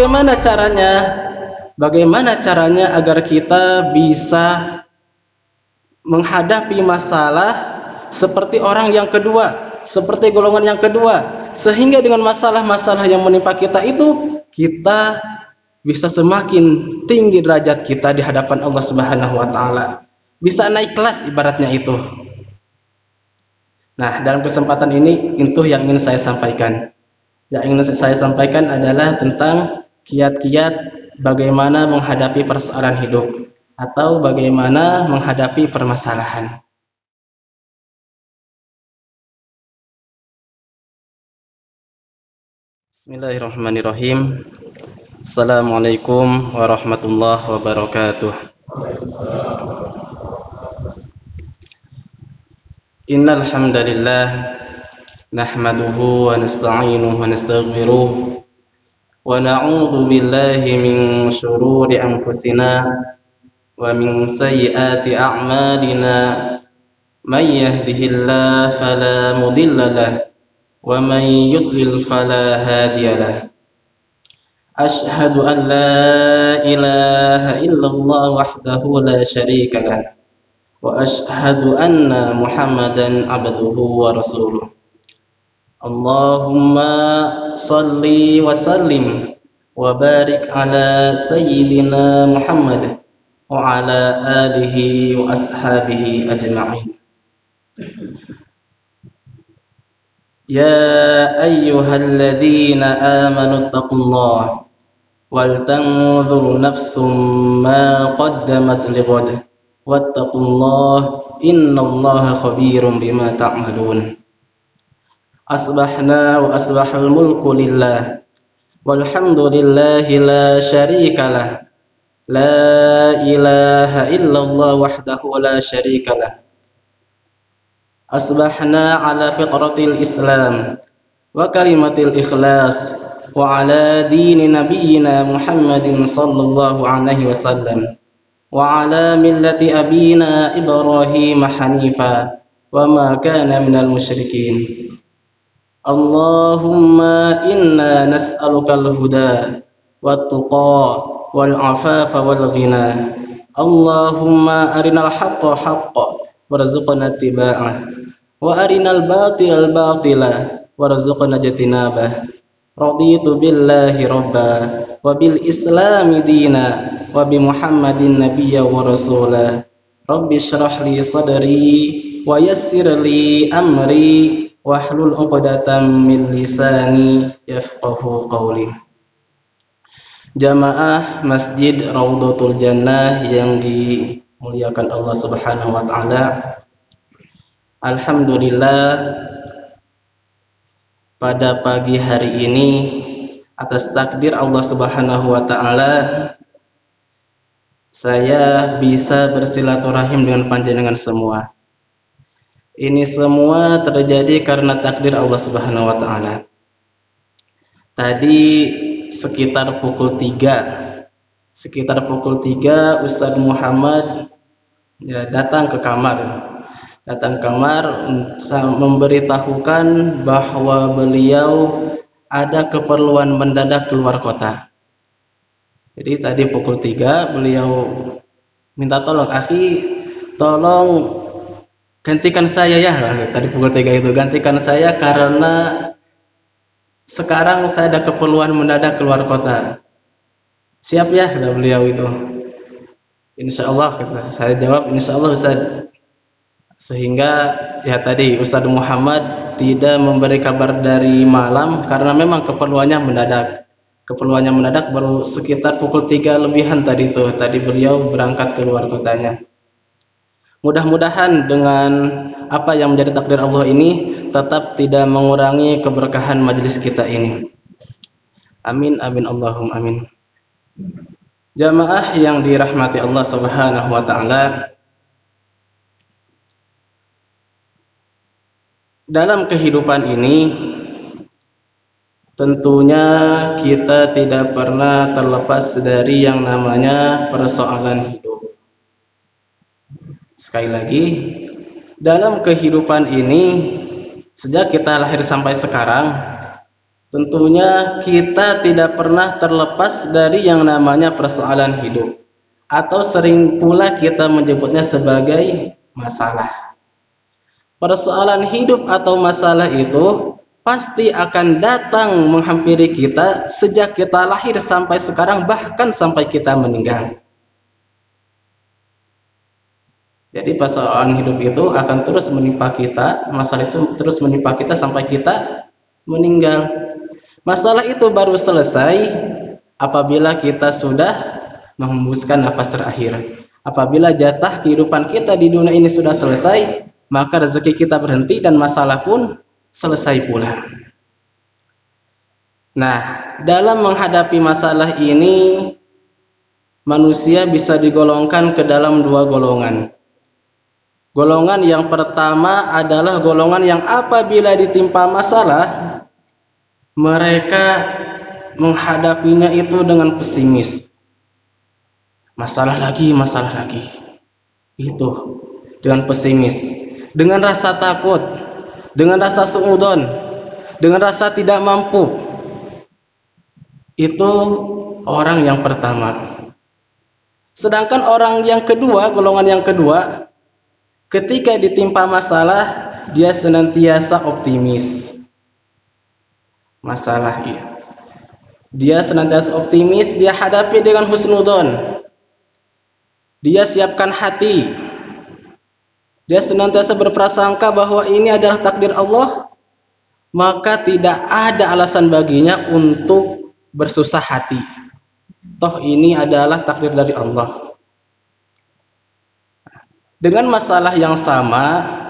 bagaimana caranya? Bagaimana caranya agar kita bisa menghadapi masalah seperti orang yang kedua, seperti golongan yang kedua, sehingga dengan masalah-masalah yang menimpa kita itu kita bisa semakin tinggi derajat kita di hadapan Allah Subhanahu wa taala. Bisa naik kelas ibaratnya itu. Nah, dalam kesempatan ini itu yang ingin saya sampaikan. Yang ingin saya sampaikan adalah tentang kiat-kiat bagaimana menghadapi persoalan hidup atau bagaimana menghadapi permasalahan. Bismillahirrahmanirrahim. Assalamualaikum warahmatullahi wabarakatuh. Innal hamdalillah nahmaduhu wa nasta'inuhu wa nastaghfiruh wa na'udzu billahi min shururi anfusina wa min sayyiati a'malina may yahdihillahu fala mudilla lahu wa may yudlil fala hadiya lahu. Asyhadu an la ilaha illallah wahdahu la syarika lahu wa asyhadu anna Muhammadan abduhu wa rasuluh. Allahumma salli wa sallim wa barik ala sayyidina Muhammad wa ala alihi wa ashabihi ajma'in. Ya ayyuhalladzina amanu taqullaha wal tanzur nafsum ma qaddamat lighad wattaqullaha innallaha khabirum bima ta'malun. Asbahna wa asbahal mulku lillah walhamdulillahi la syarika lah, la ilaha illallah wahdahu la syarika lah. Asbahna ala fitratil islam wa kalimatil ikhlas wa ala dini nabiyyina Muhammadin sallallahu alaihi wasallam wa ala millati abina Ibrahim hanifa wa ma kana minal musyrikin. Allahumma inna nas'alukal huda wat tuqa wal afafa wal ghina. Allahumma arinal haqqa haqqan warzuqna ittiba'ah wa arinal batila batila warzuqna ijtinabah. Raditu billahi rabba wa bil islami dina wa bi Muhammadin nabiyya wa rasula. Rabbi shrah li sadri wa yassir li amri wahlul 'uqdatam min lisani yafqahu qawli. Jamaah Masjid Raudhatul Jannah yang dimuliakan Allah Subhanahu wa taala. Alhamdulillah, pada pagi hari ini atas takdir Allah Subhanahu wa taala saya bisa bersilaturahim dengan panjenengan semua. Ini semua terjadi karena takdir Allah Subhanahu wa taala. Tadi sekitar pukul 3 Ustadz Muhammad datang ke kamar memberitahukan bahwa beliau ada keperluan mendadak keluar kota. Jadi tadi pukul 3 beliau minta tolong, akhi tolong gantikan saya ya. Tadi pukul 3 itu gantikan saya karena sekarang saya ada keperluan mendadak keluar kota. Siap ya, kata beliau itu. Insya Allah, saya jawab insya Allah Ustaz. Sehingga ya tadi Ustadz Muhammad tidak memberi kabar dari malam karena memang keperluannya mendadak baru sekitar pukul 3 lebihan tadi itu. Tadi beliau berangkat keluar kotanya. Mudah-mudahan dengan apa yang menjadi takdir Allah ini tetap tidak mengurangi keberkahan majelis kita ini. Amin amin Allahumma amin. Jamaah yang dirahmati Allah Subhanahu wa taala, dalam kehidupan ini tentunya kita tidak pernah terlepas dari yang namanya persoalan hidup. Sekali lagi, dalam kehidupan ini sejak kita lahir sampai sekarang Tentunya kita tidak pernah terlepas dari yang namanya persoalan hidup, atau sering pula kita menyebutnya sebagai masalah. Persoalan hidup atau masalah itu pasti akan datang menghampiri kita sejak kita lahir sampai sekarang, bahkan sampai kita meninggal. Jadi persoalan hidup itu akan terus menimpa kita, masalah itu terus menimpa kita sampai kita meninggal. Masalah itu baru selesai apabila kita sudah menghembuskan nafas terakhir. Apabila jatah kehidupan kita di dunia ini sudah selesai, maka rezeki kita berhenti dan masalah pun selesai pula. Nah, dalam menghadapi masalah ini, manusia bisa digolongkan ke dalam dua golongan. Golongan yang pertama adalah golongan yang apabila ditimpa masalah, mereka menghadapinya itu dengan pesimis. Masalah lagi, itu dengan pesimis, dengan rasa takut, dengan rasa suudzon, dengan rasa tidak mampu. Itu orang yang pertama. Sedangkan orang yang kedua, golongan yang kedua, ketika ditimpa masalah, dia senantiasa optimis. Masalah ini, dia senantiasa optimis, dia hadapi dengan husnudzon, dia siapkan hati, dia senantiasa berprasangka bahwa ini adalah takdir Allah, maka tidak ada alasan baginya untuk bersusah hati. Toh ini adalah takdir dari Allah. Dengan masalah yang sama,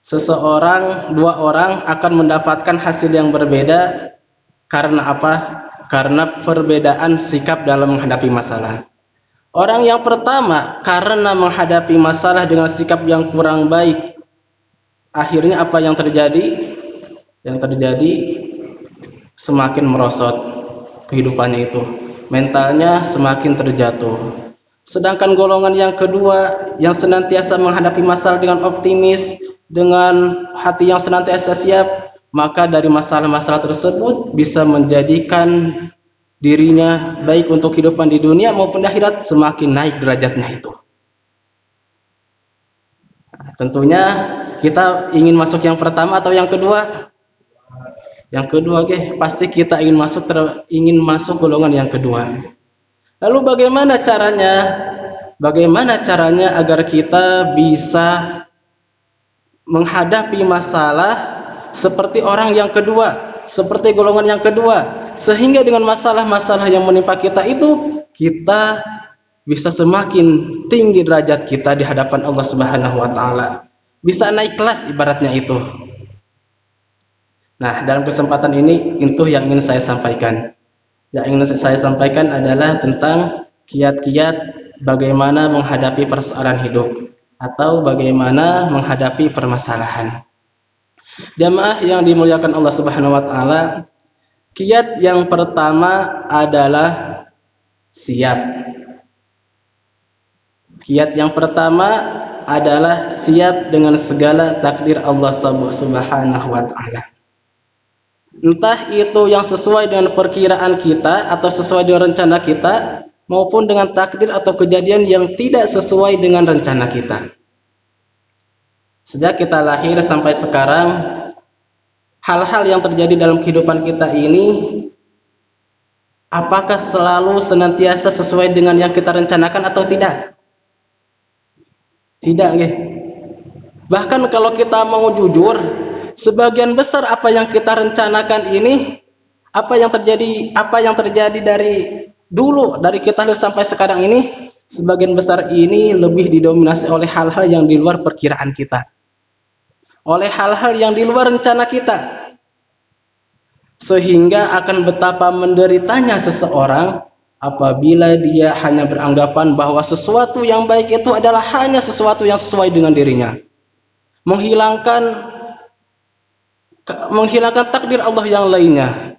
seseorang, dua orang akan mendapatkan hasil yang berbeda. Karena apa? Karena perbedaan sikap dalam menghadapi masalah. Orang yang pertama karena menghadapi masalah dengan sikap yang kurang baik, akhirnya apa yang terjadi? Yang terjadi semakin merosot kehidupannya itu, mentalnya semakin terjatuh. Sedangkan golongan yang kedua yang senantiasa menghadapi masalah dengan optimis, dengan hati yang senantiasa siap, maka dari masalah-masalah tersebut bisa menjadikan dirinya baik untuk kehidupan di dunia maupun di akhirat semakin naik derajatnya itu. Nah, tentunya kita ingin masuk yang pertama atau yang kedua? Yang kedua, pasti kita ingin masuk golongan yang kedua. Lalu bagaimana caranya? Bagaimana caranya agar kita bisa menghadapi masalah seperti orang yang kedua, seperti golongan yang kedua, sehingga dengan masalah-masalah yang menimpa kita itu, kita bisa semakin tinggi derajat kita di hadapan Allah Subhanahu wa taala. Bisa naik kelas ibaratnya itu. Nah, dalam kesempatan ini itu yang ingin saya sampaikan. Yang ingin saya sampaikan adalah tentang kiat-kiat bagaimana menghadapi persoalan hidup atau bagaimana menghadapi permasalahan. Jamaah yang dimuliakan Allah Subhanahu wa taala, kiat yang pertama adalah siap. Kiat yang pertama adalah siap dengan segala takdir Allah Subhanahu wa taala. Entah itu yang sesuai dengan perkiraan kita atau sesuai dengan rencana kita, maupun dengan takdir atau kejadian yang tidak sesuai dengan rencana kita. Sejak kita lahir sampai sekarang, hal-hal yang terjadi dalam kehidupan kita ini, apakah selalu senantiasa sesuai dengan yang kita rencanakan atau tidak? Tidak, Bahkan kalau kita mau jujur, sebagian besar apa yang kita rencanakan ini, apa yang terjadi dari dulu, dari kita lahir sampai sekarang ini, sebagian besar ini lebih didominasi oleh hal-hal yang di luar perkiraan kita, oleh hal-hal yang di luar rencana kita, sehingga akan betapa menderitanya seseorang apabila dia hanya beranggapan bahwa sesuatu yang baik itu adalah hanya sesuatu yang sesuai dengan dirinya, menghilangkan takdir Allah yang lainnya.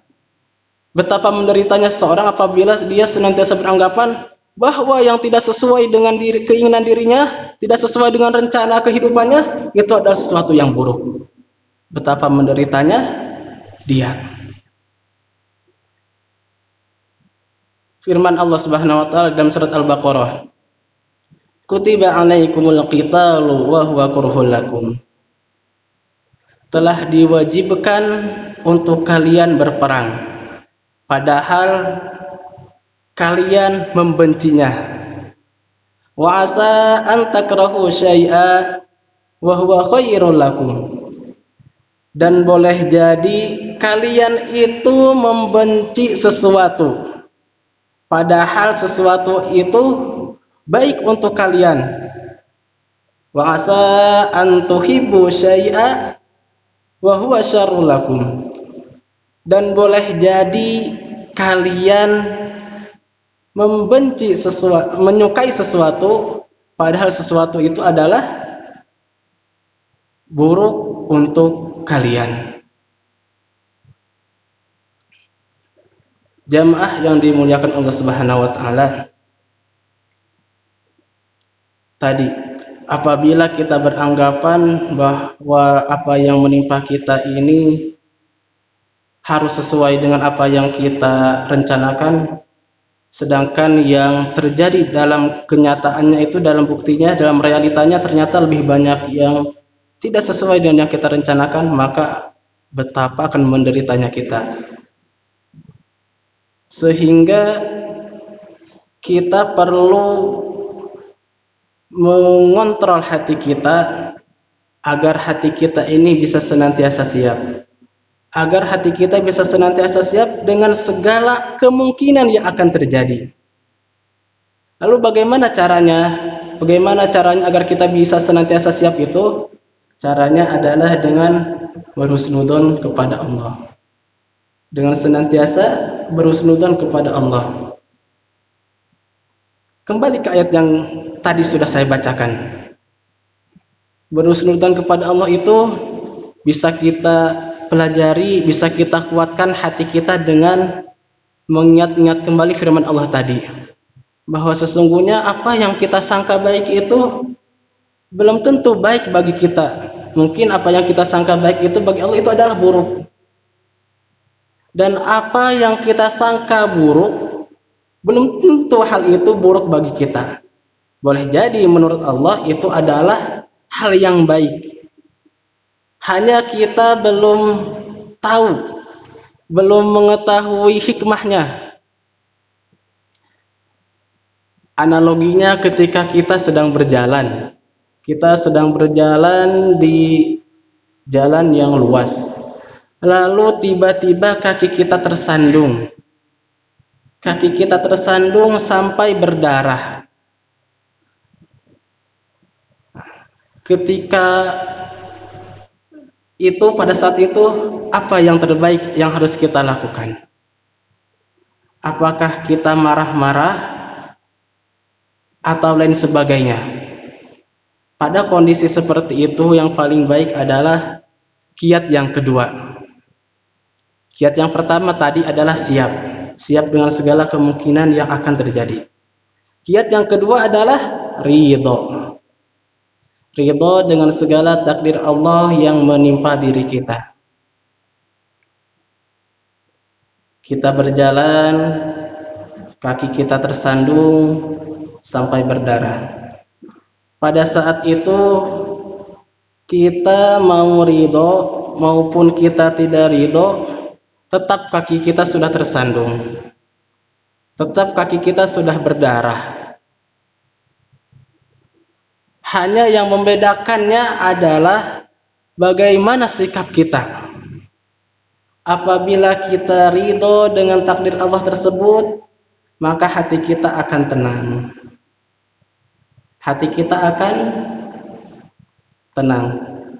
Betapa menderitanya seseorang apabila dia senantiasa beranggapan bahwa yang tidak sesuai dengan keinginan dirinya, tidak sesuai dengan rencana kehidupannya, itu adalah sesuatu yang buruk. Betapa menderitanya dia. firman Allah Subhanahu wa taala dalam surat Al-Baqarah, kutiba alaikumul qitalu wa huwa kurhul lakum. Telah diwajibkan untuk kalian berperang, padahal kalian membencinya. Wa asa an takrahu syai'a wa huwa khairul lakum. Dan boleh jadi kalian itu membenci sesuatu, padahal sesuatu itu baik untuk kalian. Wa asa an tuhibbu syai'a wa huwa syarrul lakum. Dan boleh jadi kalian membenci sesuatu, menyukai sesuatu, padahal sesuatu itu adalah buruk untuk kalian. Jamaah yang dimuliakan Allah Subhanahu wa taala, tadi apabila kita beranggapan bahwa apa yang menimpa kita ini harus sesuai dengan apa yang kita rencanakan, sedangkan yang terjadi dalam kenyataannya itu, dalam buktinya, dalam realitanya ternyata lebih banyak yang tidak sesuai dengan yang kita rencanakan, maka betapa akan menderitanya kita. Sehingga kita perlu mengontrol hati kita agar hati kita ini bisa senantiasa siap, agar hati kita bisa senantiasa siap dengan segala kemungkinan yang akan terjadi. Lalu bagaimana caranya? Bagaimana caranya agar kita bisa senantiasa siap itu? Caranya adalah dengan berhusnudzon kepada Allah, dengan senantiasa berhusnudzon kepada Allah. Kembali ke ayat yang tadi sudah saya bacakan. Berhusnudzon kepada Allah itu bisa kita pelajari, bisa kita kuatkan hati kita dengan mengingat-ingat kembali firman Allah tadi, bahwa sesungguhnya apa yang kita sangka baik itu belum tentu baik bagi kita. Mungkin apa yang kita sangka baik itu bagi Allah itu adalah buruk, dan apa yang kita sangka buruk belum tentu hal itu buruk bagi kita. Boleh jadi menurut Allah itu adalah hal yang baik, hanya kita belum tahu, belum mengetahui hikmahnya. Analoginya ketika kita sedang berjalan di jalan yang luas, lalu tiba-tiba kaki kita tersandung sampai berdarah. Ketika itu, pada saat itu, apa yang terbaik yang harus kita lakukan? Apakah kita marah-marah atau lain sebagainya? Pada kondisi seperti itu, yang paling baik adalah kiat yang kedua. Kiat yang pertama tadi adalah siap dengan segala kemungkinan yang akan terjadi. Kiat yang kedua adalah ridho dengan segala takdir Allah yang menimpa diri kita. Kita berjalan, kaki kita tersandung sampai berdarah. Pada saat itu kita mau ridho maupun kita tidak ridho, tetap kaki kita sudah tersandung, tetap kaki kita sudah berdarah. Hanya yang membedakannya adalah bagaimana sikap kita. Apabila kita ridho dengan takdir Allah tersebut, maka hati kita akan tenang. Hati kita akan tenang,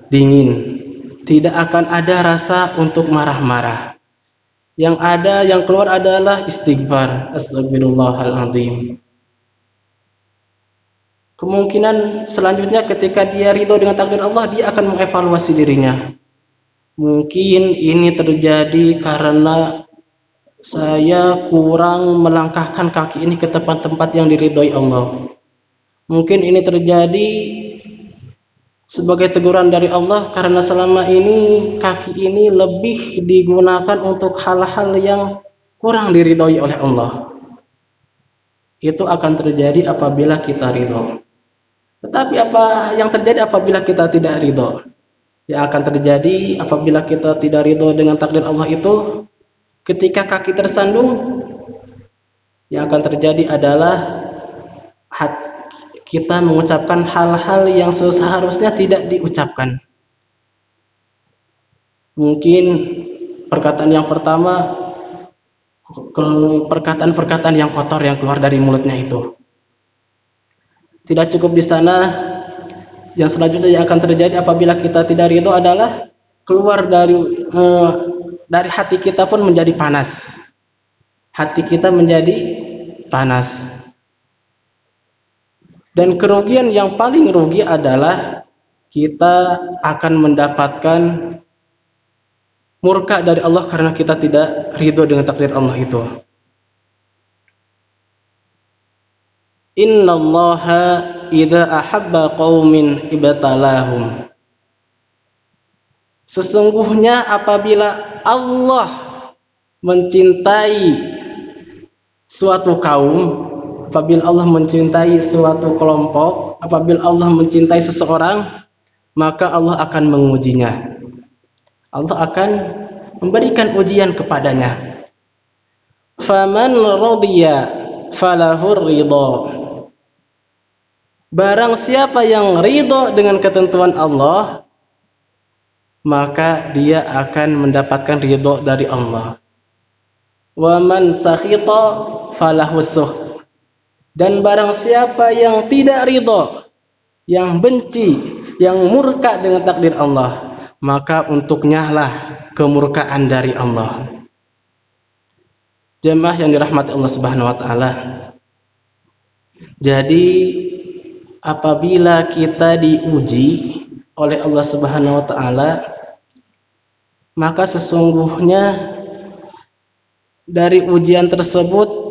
dingin. Tidak akan ada rasa untuk marah-marah. Yang ada, yang keluar adalah istighfar. Astagfirullahaladzim. Kemungkinan selanjutnya ketika dia ridho dengan takdir Allah, dia akan mengevaluasi dirinya. Mungkin ini terjadi karena saya kurang melangkahkan kaki ini ke tempat-tempat yang diridhoi Allah. Mungkin ini terjadi sebagai teguran dari Allah karena selama ini kaki ini lebih digunakan untuk hal-hal yang kurang diridhoi oleh Allah. itu akan terjadi apabila kita ridho. Tetapi apa yang terjadi apabila kita tidak ridho? Yang akan terjadi apabila kita tidak ridho dengan takdir Allah itu, ketika kaki tersandung, yang akan terjadi adalah kita mengucapkan hal-hal yang seharusnya tidak diucapkan. Mungkin perkataan yang pertama, perkataan-perkataan yang kotor yang keluar dari mulutnya itu. Tidak cukup di sana, yang selanjutnya yang akan terjadi apabila kita tidak ridho adalah keluar dari hati kita pun menjadi panas. Hati kita menjadi panas. Dan kerugian yang paling rugi adalah kita akan mendapatkan murka dari Allah karena kita tidak ridho dengan takdir Allah itu. Innallaha idza ahabba qaumin ibtalahum. Sesungguhnya apabila Allah mencintai suatu kaum, apabila Allah mencintai suatu kelompok, apabila Allah mencintai seseorang, maka Allah akan mengujinya. Allah akan memberikan ujian kepadanya. Faman radiya falahur ridha. Barang siapa yang ridho dengan ketentuan Allah, maka dia akan mendapatkan ridho dari Allah. Wa man sakhita falahu suht. Dan barang siapa yang tidak ridho, yang benci, yang murka dengan takdir Allah, maka untuknya lah kemurkaan dari Allah. Jemaah yang dirahmati Allah Subhanahu wa taala. Jadi apabila kita diuji oleh Allah Subhanahu wa taala, maka sesungguhnya dari ujian tersebut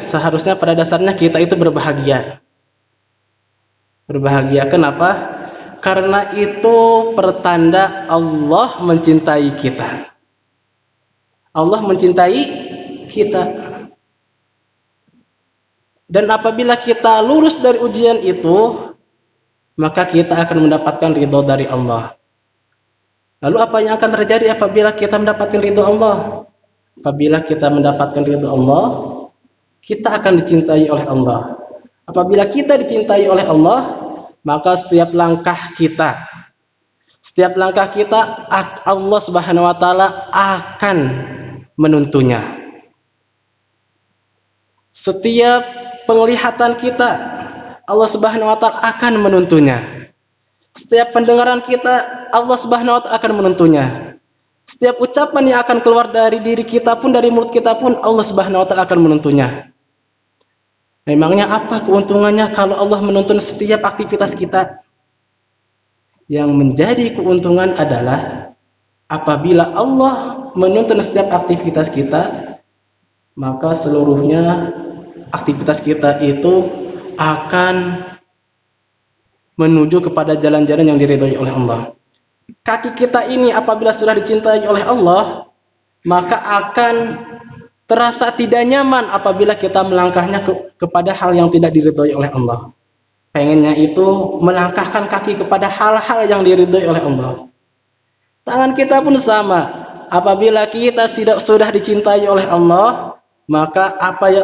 seharusnya pada dasarnya kita itu berbahagia. Berbahagia kenapa? Karena itu pertanda Allah mencintai kita. Allah mencintai kita. Dan apabila kita lulus dari ujian itu, maka kita akan mendapatkan ridho dari Allah. Lalu apa yang akan terjadi apabila kita mendapatkan ridho Allah? Apabila kita mendapatkan ridho Allah, kita akan dicintai oleh Allah. Apabila kita dicintai oleh Allah, maka setiap langkah kita Allah Subhanahu wa taala akan menuntunnya. Setiap penglihatan kita Allah Subhanahu wa taala akan menuntunnya. Setiap pendengaran kita Allah Subhanahu wa taala akan menuntunnya. Setiap ucapan yang akan keluar dari diri kita pun, dari mulut kita pun, Allah Subhanahu wa taala akan menuntunnya. Memangnya apa keuntungannya kalau Allah menuntun setiap aktivitas kita? Yang menjadi keuntungan adalah apabila Allah menuntun setiap aktivitas kita, maka seluruhnya aktivitas kita itu akan menuju kepada jalan-jalan yang diridhoi oleh Allah. Kaki kita ini apabila sudah dicintai oleh Allah, maka akan terasa tidak nyaman apabila kita melangkahnya kepada hal yang tidak diridhoi oleh Allah. Pengennya itu melangkahkan kaki kepada hal-hal yang diridhoi oleh Allah. Tangan kita pun sama. Apabila kita sudah dicintai oleh Allah, maka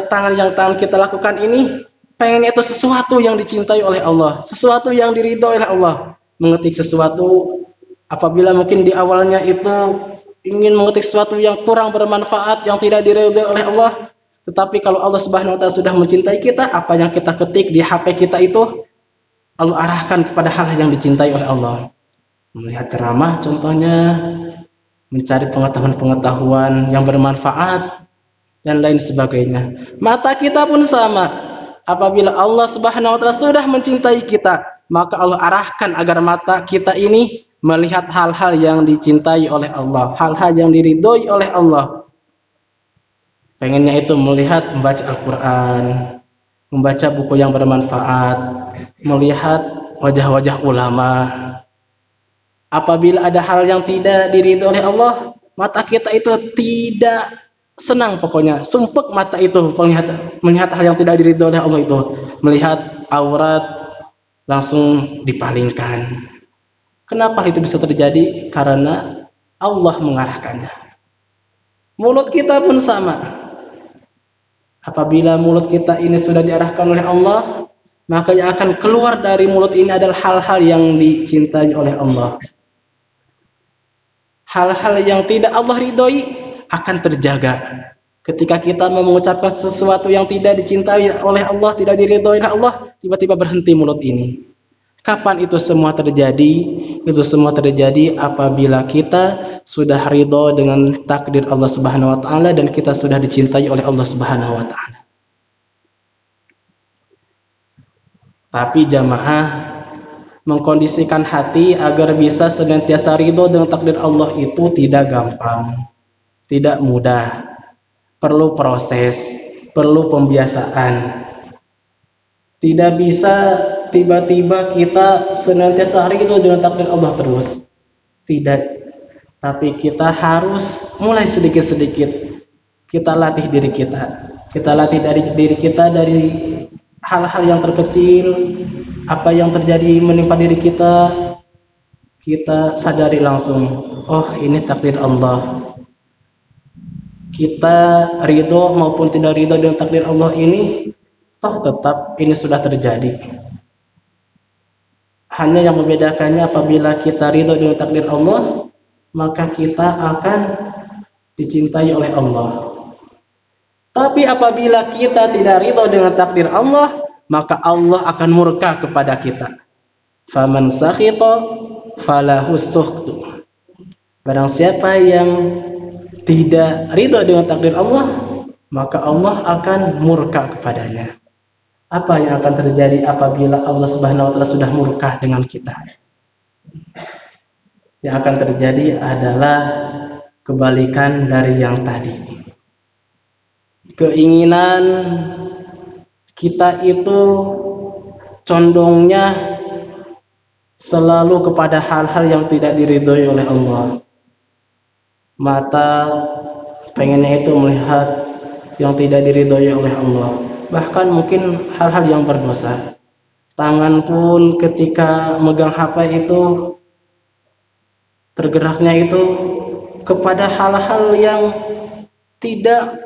tangan yang kita lakukan ini, pengennya itu sesuatu yang dicintai oleh Allah, sesuatu yang diridhoi oleh Allah. Mengetik sesuatu, apabila mungkin di awalnya itu ingin mengetik sesuatu yang kurang bermanfaat, yang tidak diridhoi oleh Allah, tetapi kalau Allah Subhanahu wa taala sudah mencintai kita, apa yang kita ketik di HP kita itu Allah arahkan kepada hal yang dicintai oleh Allah. Melihat ceramah contohnya, mencari pengetahuan-pengetahuan yang bermanfaat dan lain sebagainya. Mata kita pun sama. Apabila Allah Subhanahu wa taala sudah mencintai kita, maka Allah arahkan agar mata kita ini melihat hal-hal yang dicintai oleh Allah, hal-hal yang diridhoi oleh Allah. Pengennya itu membaca Al-Quran, membaca buku yang bermanfaat, melihat wajah-wajah ulama. Apabila ada hal yang tidak diridhoi oleh Allah, mata kita itu tidak senang pokoknya, sumpek mata itu melihat hal yang tidak diridhoi oleh Allah itu, melihat aurat langsung dipalingkan. Kenapa itu bisa terjadi? Karena Allah mengarahkannya. Mulut kita pun sama. Apabila mulut kita ini sudah diarahkan oleh Allah, maka yang akan keluar dari mulut ini adalah hal-hal yang dicintai oleh Allah. Hal-hal yang tidak Allah ridhoi akan terjaga. Ketika kita mengucapkan sesuatu yang tidak dicintai oleh Allah, tidak diridhoi oleh Allah, tiba-tiba berhenti mulut ini. Kapan itu semua terjadi? Itu semua terjadi apabila kita sudah ridho dengan takdir Allah Subhanahu wa taala dan kita sudah dicintai oleh Allah Subhanahu wa taala. Tapi jamaah, mengkondisikan hati agar bisa senantiasa ridho dengan takdir Allah itu tidak gampang, tidak mudah. Perlu proses, perlu pembiasaan. Tidak bisa tiba-tiba kita senantiasa ridho dengan takdir Allah terus. Tidak. Tapi kita harus mulai sedikit-sedikit. Kita latih diri kita. Kita latih dari diri kita dari hal-hal yang terkecil. Apa yang terjadi menimpa diri kita, kita sadari langsung. Oh, ini takdir Allah. Kita ridho maupun tidak ridho dengan takdir Allah ini, toh tetap ini sudah terjadi. Hanya yang membedakannya apabila kita ridho dengan takdir Allah, maka kita akan dicintai oleh Allah. Tapi apabila kita tidak ridho dengan takdir Allah, maka Allah akan murka kepada kita. Faman sakhita falahu sukhtu. Barang siapa yang tidak ridho dengan takdir Allah, maka Allah akan murka kepadanya. Apa yang akan terjadi apabila Allah Subhanahu wa taala sudah murka dengan kita? Yang akan terjadi adalah kebalikan dari yang tadi. Keinginan kita itu condongnya selalu kepada hal-hal yang tidak diridhoi oleh Allah. Mata pengennya itu melihat yang tidak diridhoi oleh Allah, bahkan mungkin hal-hal yang berdosa. Tangan pun ketika megang HP itu tergeraknya itu kepada hal-hal yang tidak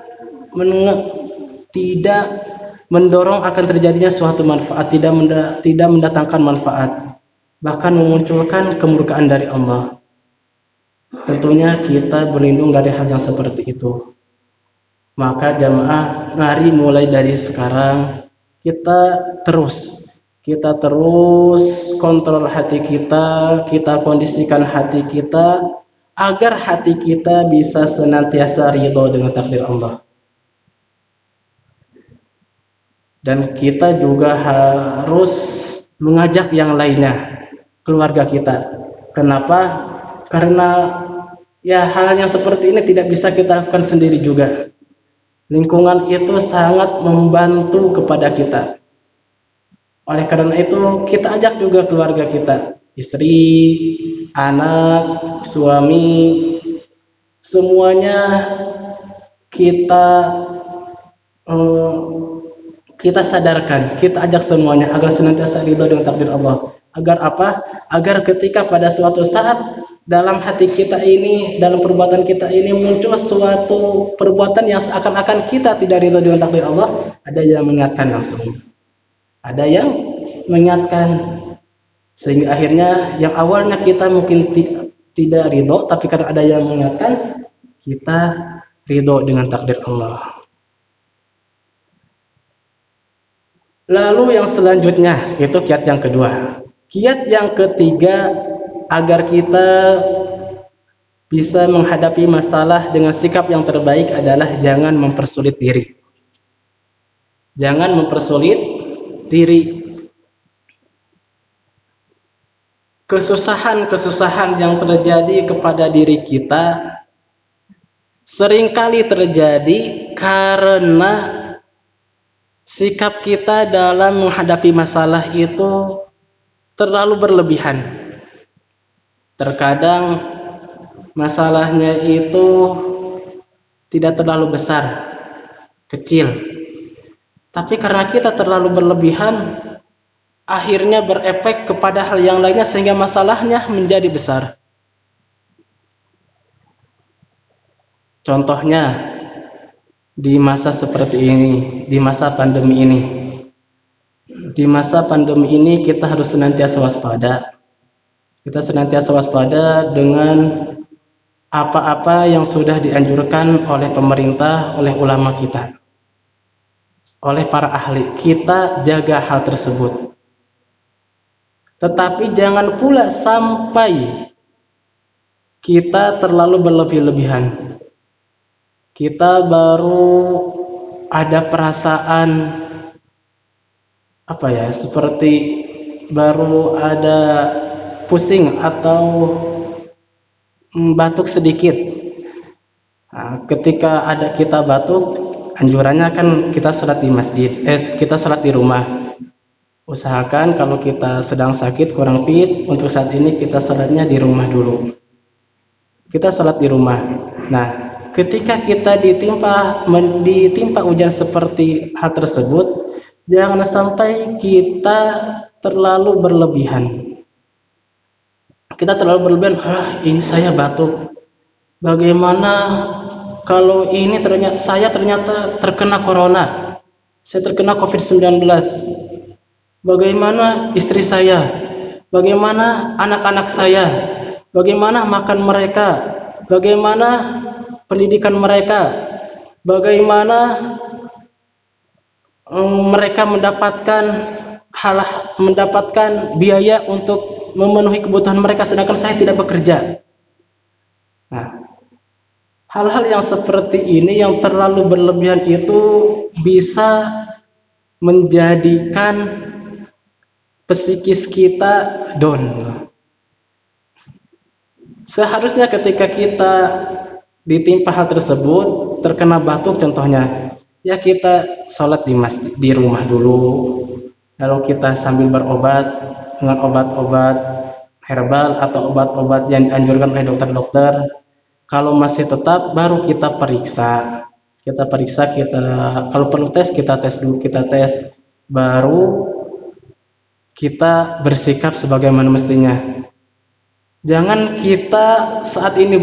mendorong akan terjadinya suatu manfaat, tidak mendatangkan manfaat, bahkan memunculkan kemurkaan dari Allah. Tentunya kita berlindung dari hal yang seperti itu. Maka jamaah, mari mulai dari sekarang kita terus kontrol hati kita kondisikan hati kita agar hati kita bisa senantiasa ridho dengan takdir Allah. Dan kita juga harus mengajak yang lainnya, keluarga kita. Kenapa? Karena ya hal yang seperti ini tidak bisa kita lakukan sendiri juga. Lingkungan itu sangat membantu kepada kita. Oleh karena itu kita ajak juga keluarga kita, istri, anak, suami, semuanya kita sadarkan, kita ajak semuanya agar senantiasa ridho dengan takdir Allah. Agar apa? Agar ketika pada suatu saat dalam hati kita ini, dalam perbuatan kita ini muncul suatu perbuatan yang seakan-akan kita tidak ridho dengan takdir Allah, ada yang mengingatkan langsung. Ada yang mengingatkan, sehingga akhirnya yang awalnya kita mungkin tidak ridho, tapi karena ada yang mengingatkan, kita ridho dengan takdir Allah. Lalu yang selanjutnya itu kiat yang kedua. Kiat yang ketiga agar kita bisa menghadapi masalah dengan sikap yang terbaik adalah jangan mempersulit diri. Jangan mempersulit diri. Kesusahan-kesusahan yang terjadi kepada diri kita seringkali terjadi karena sikap kita dalam menghadapi masalah itu terlalu berlebihan. Terkadang masalahnya itu tidak terlalu besar, kecil. Tapi karena kita terlalu berlebihan, akhirnya berefek kepada hal yang lainnya sehingga masalahnya menjadi besar. Contohnya di masa seperti ini, di masa pandemi ini. Di masa pandemi ini kita harus senantiasa waspada. Kita senantiasa waspada dengan apa-apa yang sudah dianjurkan oleh pemerintah, oleh ulama kita, oleh para ahli. Kita jaga hal tersebut. Tetapi jangan pula sampai kita terlalu berlebih-lebihan. Kita baru ada perasaan seperti baru ada pusing atau batuk sedikit. Nah, ketika ada kita batuk, anjurannya kan kita sholat di masjid, kita sholat di rumah. Usahakan kalau kita sedang sakit kurang fit, untuk saat ini kita sholatnya di rumah dulu. Kita sholat di rumah. Nah, ketika kita ditimpa ujian seperti hal tersebut, jangan sampai kita terlalu berlebihan. Kita terlalu berlebihan, ini saya batuk. Bagaimana kalau ini saya ternyata terkena corona, saya terkena COVID-19. Bagaimana istri saya? Bagaimana anak-anak saya? Bagaimana makan mereka? Bagaimana pendidikan mereka? Bagaimana mereka mendapatkan biaya untuk memenuhi kebutuhan mereka sedangkan saya tidak bekerja? Nah, hal-hal yang seperti ini yang terlalu berlebihan itu bisa menjadikan psikis kita down. Seharusnya ketika kita ditimpa hal tersebut, terkena batuk contohnya, ya kita sholat di masjid, di rumah dulu, lalu kita sambil berobat dengan obat-obat herbal atau obat-obat yang dianjurkan oleh dokter-dokter. Kalau masih tetap, baru kita periksa. Kita kalau perlu tes, kita tes dulu, baru kita bersikap sebagaimana mestinya. Jangan kita saat ini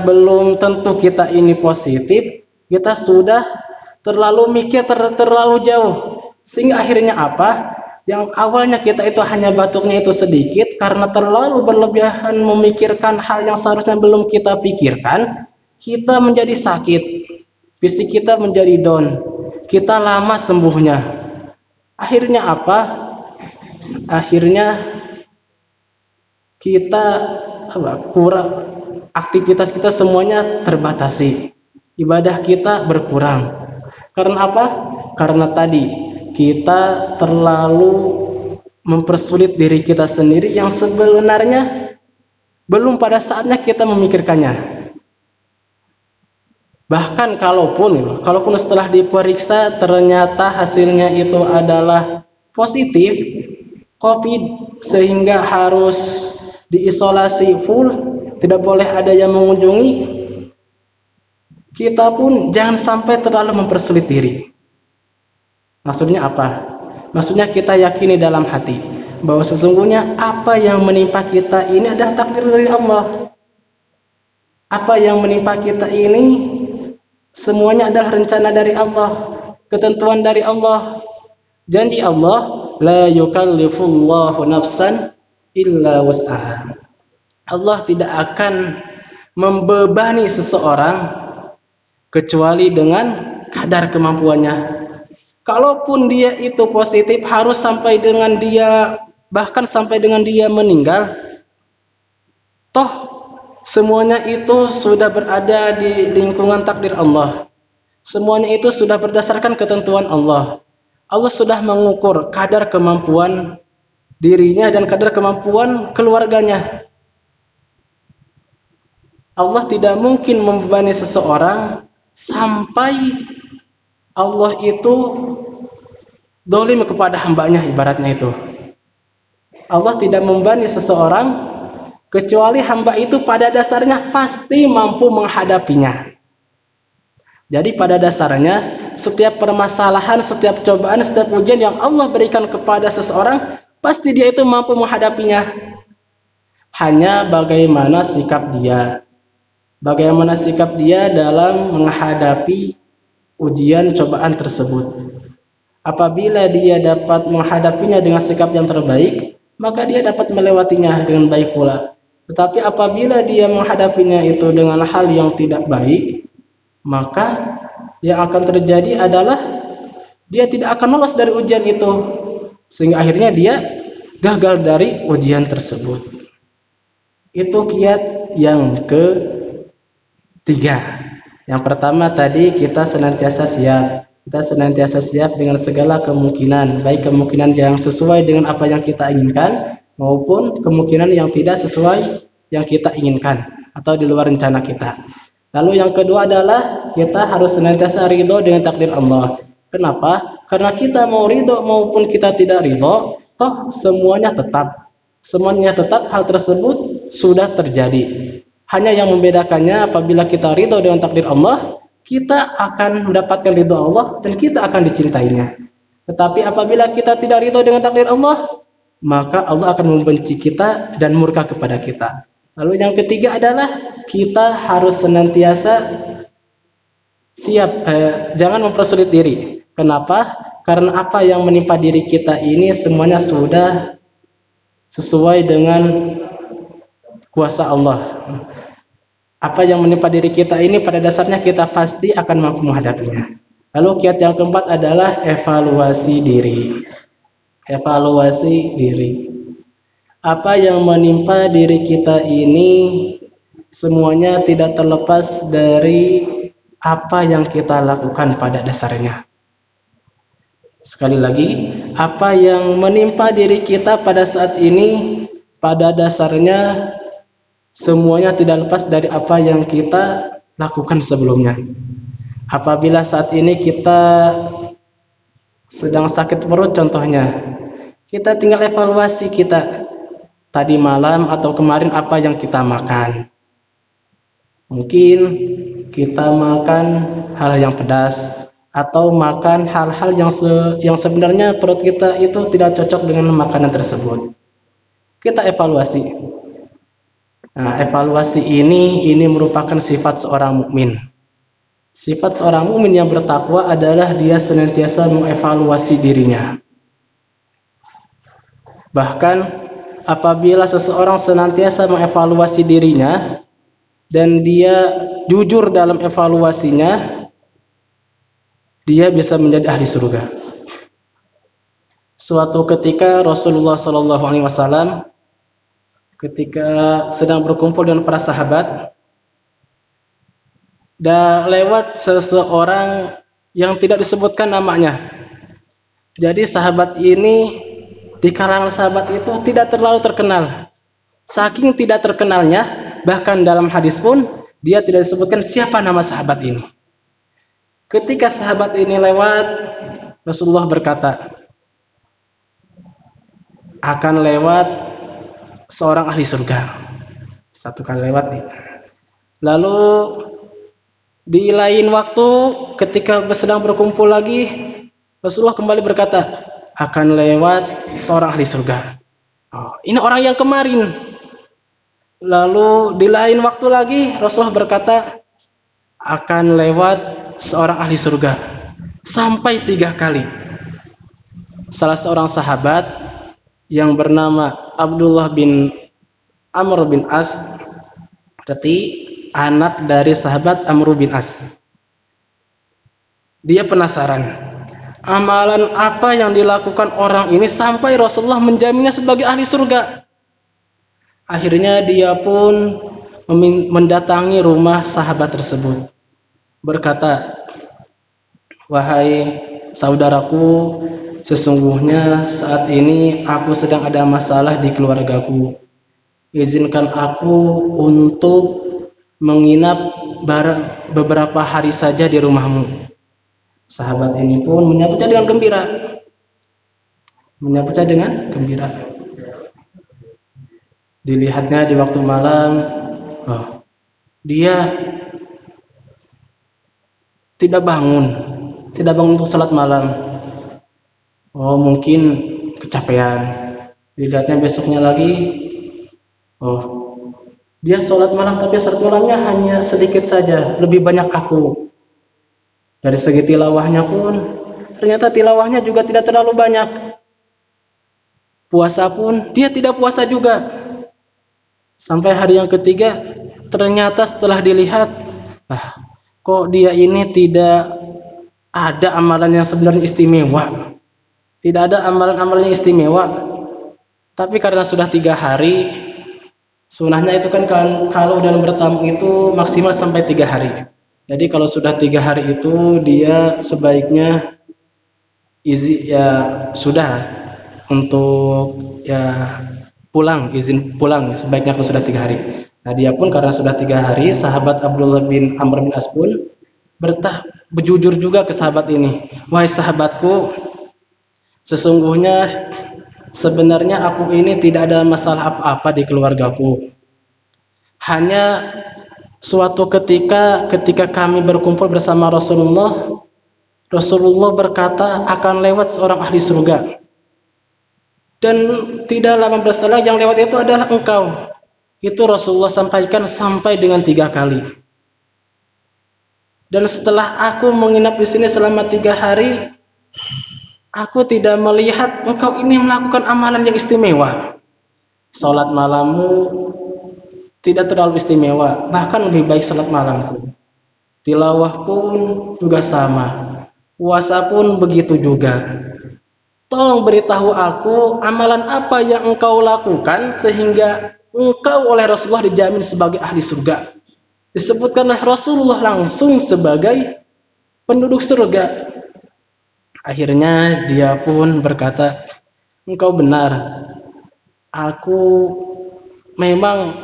belum tentu kita ini positif, kita sudah terlalu mikir terlalu jauh, sehingga akhirnya apa? Yang awalnya kita itu hanya batuknya itu sedikit, karena terlalu berlebihan memikirkan hal yang seharusnya belum kita pikirkan, kita menjadi sakit, fisik kita menjadi down, kita lama sembuhnya. Akhirnya apa? Akhirnya kita kurang, aktivitas kita semuanya terbatasi, ibadah kita berkurang. Karena apa? Karena tadi kita terlalu mempersulit diri kita sendiri yang sebenarnya belum pada saatnya kita memikirkannya. Bahkan kalaupun setelah diperiksa ternyata hasilnya itu adalah positif COVID, sehingga harus diisolasi full, tidak boleh ada yang mengunjungi, kita pun jangan sampai terlalu mempersulit diri. Maksudnya apa? Maksudnya kita yakini dalam hati bahwa sesungguhnya apa yang menimpa kita ini adalah takdir dari Allah. Apa yang menimpa kita ini semuanya adalah rencana dari Allah, ketentuan dari Allah. Janji Allah, la yukallifullahu nafsan illa wus'aha. Allah tidak akan membebani seseorang kecuali dengan kadar kemampuannya. Kalaupun dia itu positif, harus sampai dengan dia, bahkan sampai dengan dia meninggal, toh semuanya itu sudah berada di lingkungan takdir Allah. Semuanya itu sudah berdasarkan ketentuan Allah. Allah sudah mengukur kadar kemampuan dirinya dan kadar kemampuan keluarganya. Allah tidak mungkin membebani seseorang sampai Allah itu zalim kepada hambanya, ibaratnya itu. Allah tidak membebani seseorang kecuali hamba itu pada dasarnya pasti mampu menghadapinya. Jadi pada dasarnya setiap permasalahan, setiap cobaan, setiap ujian yang Allah berikan kepada seseorang, pasti dia itu mampu menghadapinya. Hanya bagaimana sikap dia. Bagaimana sikap dia dalam menghadapi ujian cobaan tersebut. Apabila dia dapat menghadapinya dengan sikap yang terbaik, maka dia dapat melewatinya dengan baik pula. Tetapi apabila dia menghadapinya itu dengan hal yang tidak baik, maka yang akan terjadi adalah dia tidak akan lolos dari ujian itu, sehingga akhirnya dia gagal dari ujian tersebut. Itu kiat yang ketiga. Yang pertama tadi kita senantiasa siap. Kita senantiasa siap dengan segala kemungkinan, baik kemungkinan yang sesuai dengan apa yang kita inginkan maupun kemungkinan yang tidak sesuai yang kita inginkan atau di luar rencana kita. Lalu yang kedua adalah kita harus senantiasa ridho dengan takdir Allah. Kenapa? Karena kita mau ridho maupun kita tidak ridho, toh semuanya tetap. Semuanya tetap, hal tersebut sudah terjadi. Hanya yang membedakannya apabila kita ridho dengan takdir Allah, kita akan mendapatkan ridho Allah dan kita akan dicintainya. Tetapi apabila kita tidak ridho dengan takdir Allah, maka Allah akan membenci kita dan murka kepada kita. Lalu yang ketiga adalah kita harus senantiasa siap, jangan mempersulit diri. Kenapa? Karena apa yang menimpa diri kita ini semuanya sudah sesuai dengan kuasa Allah. Apa yang menimpa diri kita ini pada dasarnya kita pasti akan mampu menghadapinya. Lalu kiat yang keempat adalah evaluasi diri. Evaluasi diri. Apa yang menimpa diri kita ini semuanya tidak terlepas dari apa yang kita lakukan pada dasarnya. Sekali lagi, apa yang menimpa diri kita pada saat ini pada dasarnya semuanya tidak lepas dari apa yang kita lakukan sebelumnya. Apabila saat ini kita sedang sakit perut contohnya, kita tinggal evaluasi kita tadi malam atau kemarin apa yang kita makan. Mungkin kita makan hal yang pedas atau makan hal-hal yang sebenarnya perut kita itu tidak cocok dengan makanan tersebut. Kita evaluasi. Nah, evaluasi ini merupakan sifat seorang mukmin. Sifat seorang mukmin yang bertakwa adalah dia senantiasa mengevaluasi dirinya. Bahkan apabila seseorang senantiasa mengevaluasi dirinya dan dia jujur dalam evaluasinya, dia bisa menjadi ahli surga. Suatu ketika Rasulullah SAW ketika sedang berkumpul dengan para sahabat, dan lewat seseorang yang tidak disebutkan namanya. Jadi sahabat ini di kalangan sahabat itu tidak terlalu terkenal. Saking tidak terkenalnya, bahkan dalam hadis pun dia tidak disebutkan siapa nama sahabat ini. Ketika sahabat ini lewat, Rasulullah berkata, akan lewat seorang ahli surga. Satu kali lewat nih. Lalu di lain waktu ketika sedang berkumpul lagi, Rasulullah kembali berkata, akan lewat seorang ahli surga. Oh, ini orang yang kemarin. Lalu di lain waktu lagi Rasulullah berkata, akan lewat seorang ahli surga. Sampai 3 kali. Salah seorang sahabat yang bernama Abdullah bin Amr bin As, berarti anak dari sahabat Amr bin As. Dia penasaran, amalan apa yang dilakukan orang ini sampai Rasulullah menjaminnya sebagai ahli surga. Akhirnya dia pun mendatangi rumah sahabat tersebut, berkata, wahai saudaraku, sesungguhnya saat ini aku sedang ada masalah di keluargaku. Izinkan aku untuk menginap beberapa hari saja di rumahmu. Sahabat ini pun menyambutnya dengan gembira. Menyambutnya dengan gembira. Dilihatnya di waktu malam, dia tidak bangun, untuk salat malam. Oh, mungkin kecapean. Dilihatnya besoknya lagi, oh, dia sholat malam tapi salat malamnya hanya sedikit saja, lebih banyak aku. Dari segi tilawahnya pun ternyata tilawahnya juga tidak terlalu banyak. Puasa pun dia tidak puasa juga. Sampai hari yang ketiga ternyata setelah dilihat, kok dia ini tidak ada amalan yang sebenarnya istimewa. Tidak ada amalan-amalan yang istimewa. Tapi karena sudah 3 hari, sunahnya itu kan kalau dalam bertamu itu maksimal sampai 3 hari. Jadi kalau sudah 3 hari itu dia sebaiknya sudah lah untuk pulang, izin pulang sebaiknya kalau sudah 3 hari. Nah, dia pun karena sudah 3 hari, sahabat Abdullah bin Amr bin As pun berjujur juga ke sahabat ini. Wahai sahabatku, sesungguhnya sebenarnya aku ini tidak ada masalah apa-apa di keluargaku. Hanya suatu ketika kami berkumpul bersama Rasulullah berkata akan lewat seorang ahli surga. Dan tidak lama berselang yang lewat itu adalah engkau. Itu Rasulullah sampaikan sampai dengan 3 kali. Dan setelah aku menginap di sini selama 3 hari, aku tidak melihat engkau ini melakukan amalan yang istimewa. Salat malammu tidak terlalu istimewa, bahkan lebih baik salat malamku. Tilawah pun juga sama. Puasa pun begitu juga. Tolong beritahu aku amalan apa yang engkau lakukan sehingga engkau oleh Rasulullah dijamin sebagai ahli surga. Disebutkanlah Rasulullah langsung sebagai penduduk surga. Akhirnya dia pun berkata, engkau benar. Aku memang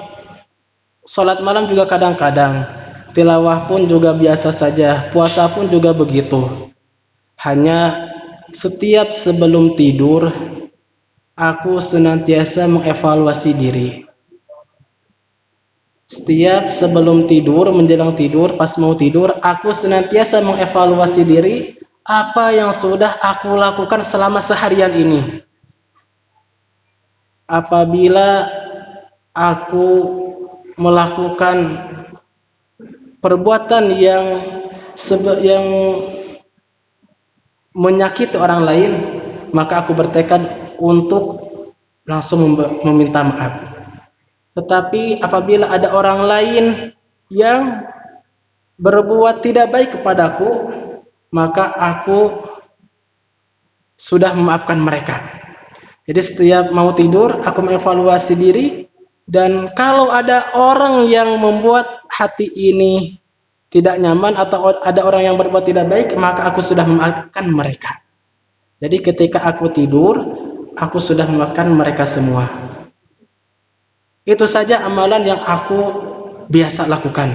sholat malam juga kadang-kadang, tilawah pun juga biasa saja, puasa pun juga begitu. Hanya setiap sebelum tidur, aku senantiasa mengevaluasi diri. Setiap sebelum tidur, menjelang tidur, pas mau tidur, aku senantiasa mengevaluasi diri. Apa yang sudah aku lakukan selama seharian ini? Apabila aku melakukan perbuatan yang menyakiti orang lain, maka aku bertekad untuk langsung meminta maaf. Tetapi apabila ada orang lain yang berbuat tidak baik kepadaku, maka aku sudah memaafkan mereka. Jadi setiap mau tidur aku mengevaluasi diri, dan kalau ada orang yang membuat hati ini tidak nyaman atau ada orang yang berbuat tidak baik, maka aku sudah memaafkan mereka. Jadi ketika aku tidur, aku sudah memaafkan mereka semua. Itu saja amalan yang aku biasa lakukan.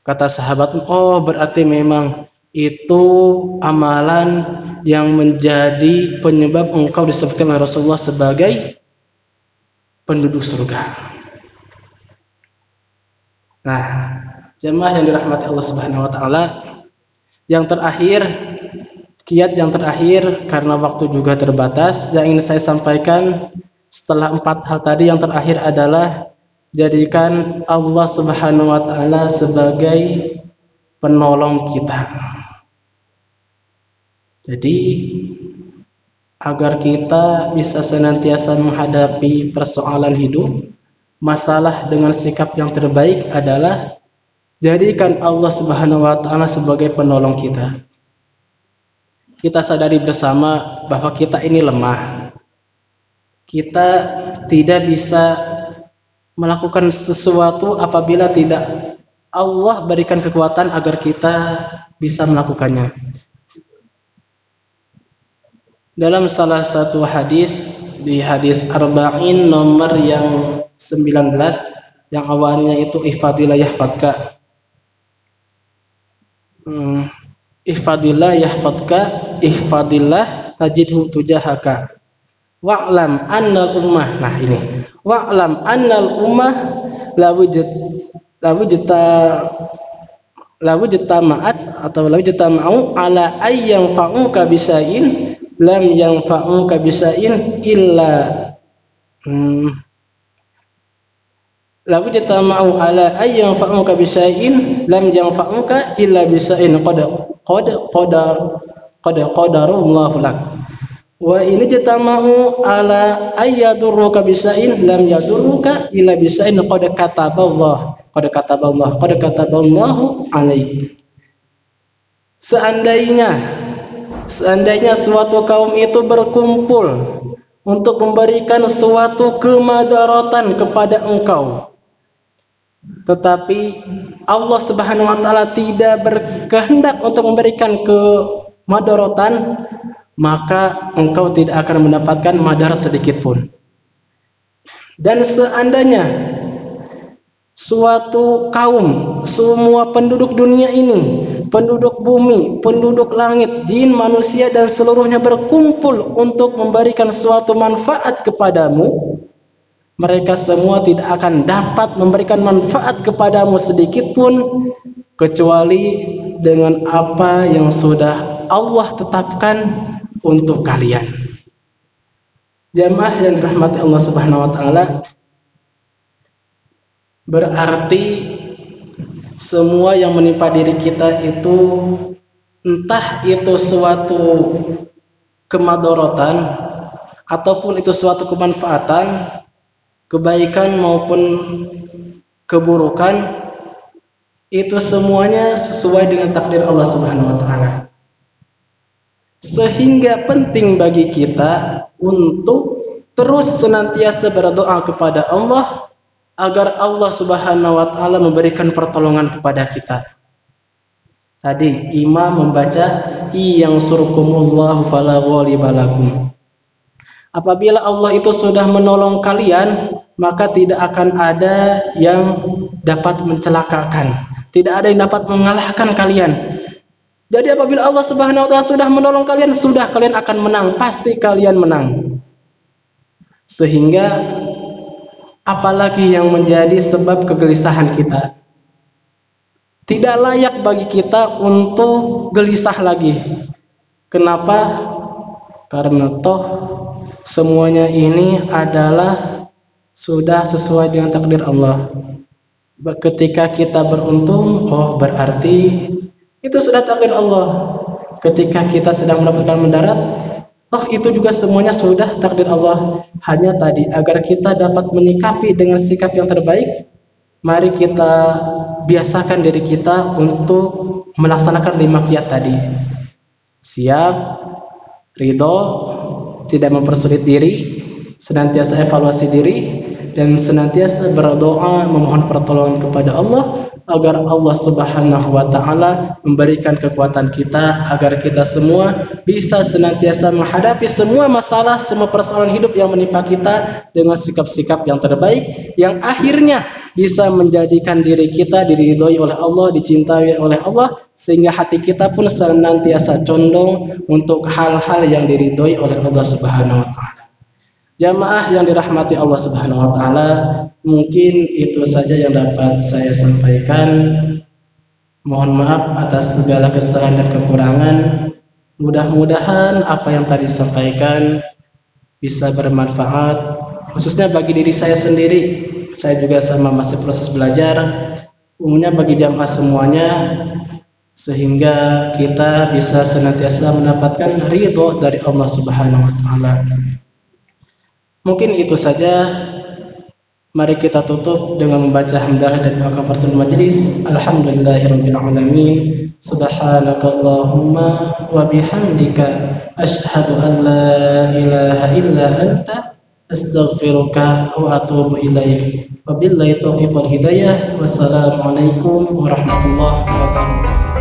Kata sahabat, oh berarti memang itu amalan yang menjadi penyebab engkau disebutkan oleh Rasulullah sebagai penduduk surga. Nah, jemaah yang dirahmati Allah Subhanahu wa taala, yang terakhir, kiat yang terakhir karena waktu juga terbatas, yang ingin saya sampaikan setelah 4 hal tadi, yang terakhir adalah jadikan Allah Subhanahu wa taala sebagai penolong kita. Jadi agar kita bisa senantiasa menghadapi persoalan hidup, masalah dengan sikap yang terbaik adalah jadikan Allah Subhanahu wa taala sebagai penolong kita. Kita sadari bersama bahwa kita ini lemah. Kita tidak bisa melakukan sesuatu apabila tidak Allah berikan kekuatan agar kita bisa melakukannya. Dalam salah satu hadis, di hadis Arba'in nomor yang 19, yang awalnya itu ihfadillah yahfadka. Ihfadillah yahfadka, ihfadillah tajidhu tujahaka. Wa'lam annal ummah. Nah ini. Wa'lam annal ummah la wujud law jitama'at atau law jitama'u ala ay yanfa'uka bisain lam yanfa'uka bisain illa law jitama'u ala ay yanfa'uka bisain lam yanfa'uka illa bisain qad qadarallahu lak wa ini jitama'u ala ay yadurruka bisain lam yadurruka illa bisain qad kataballahu alaik. Seandainya suatu kaum itu berkumpul untuk memberikan suatu kemadaratan kepada engkau, tetapi Allah Subhanahu wa taala tidak berkehendak untuk memberikan kemadaratan, maka engkau tidak akan mendapatkan madarat sedikit pun. Dan seandainya suatu kaum, semua penduduk dunia ini, penduduk bumi, penduduk langit, jin, manusia dan seluruhnya berkumpul untuk memberikan suatu manfaat kepadamu, mereka semua tidak akan dapat memberikan manfaat kepadamu sedikit pun kecuali dengan apa yang sudah Allah tetapkan untuk kalian. Jamaah yang dirahmati Allah Subhanahu wa taala, berarti semua yang menimpa diri kita itu, entah itu suatu kemadorotan ataupun itu suatu kemanfaatan, kebaikan maupun keburukan, itu semuanya sesuai dengan takdir Allah Subhanahu wa taala. Sehingga penting bagi kita untuk terus senantiasa berdoa kepada Allah agar Allah Subhanahu wa taala memberikan pertolongan kepada kita. Tadi imam membaca yang surkumullahu fala ghaliba lakum. Apabila Allah itu sudah menolong kalian, maka tidak akan ada yang dapat mencelakakan, tidak ada yang dapat mengalahkan kalian. Jadi apabila Allah Subhanahu wa taala sudah menolong kalian, sudah kalian akan menang, pasti kalian menang. Sehingga apalagi yang menjadi sebab kegelisahan kita. Tidak layak bagi kita untuk gelisah lagi. Kenapa? Karena toh semuanya ini adalah sudah sesuai dengan takdir Allah. Ketika kita beruntung, oh berarti itu sudah takdir Allah. Ketika kita sedang mendapatkan mendarat, oh itu juga semuanya sudah takdir Allah. Hanya tadi agar kita dapat menyikapi dengan sikap yang terbaik, mari kita biasakan diri kita untuk melaksanakan 5 qiyat tadi. Siap, ridho, tidak mempersulit diri, senantiasa evaluasi diri, dan senantiasa berdoa memohon pertolongan kepada Allah agar Allah Subhanahu wa taala memberikan kekuatan kita agar kita semua bisa senantiasa menghadapi semua masalah, semua persoalan hidup yang menimpa kita dengan sikap-sikap yang terbaik yang akhirnya bisa menjadikan diri kita diridhoi oleh Allah, dicintai oleh Allah, sehingga hati kita pun senantiasa condong untuk hal-hal yang diridhoi oleh Allah Subhanahu wa taala. Jamaah yang dirahmati Allah Subhanahu wa taala, mungkin itu saja yang dapat saya sampaikan. Mohon maaf atas segala kesalahan dan kekurangan. Mudah-mudahan apa yang tadi disampaikan bisa bermanfaat, khususnya bagi diri saya sendiri. Saya juga sama masih proses belajar, umumnya bagi jamaah semuanya, sehingga kita bisa senantiasa mendapatkan ridho dari Allah Subhanahu wa taala. Mungkin itu saja. Mari kita tutup dengan membaca hamdalah dan doa kafaratul majelis. Alhamdulillahirabbil alamin. Subhanakallahumma wa bihamdika asyhadu an la ilaha illa anta astaghfiruka wa atubu ilaik. Wabillahi taufiq wal hidayah. Wassalamualaikum warahmatullahi wabarakatuh.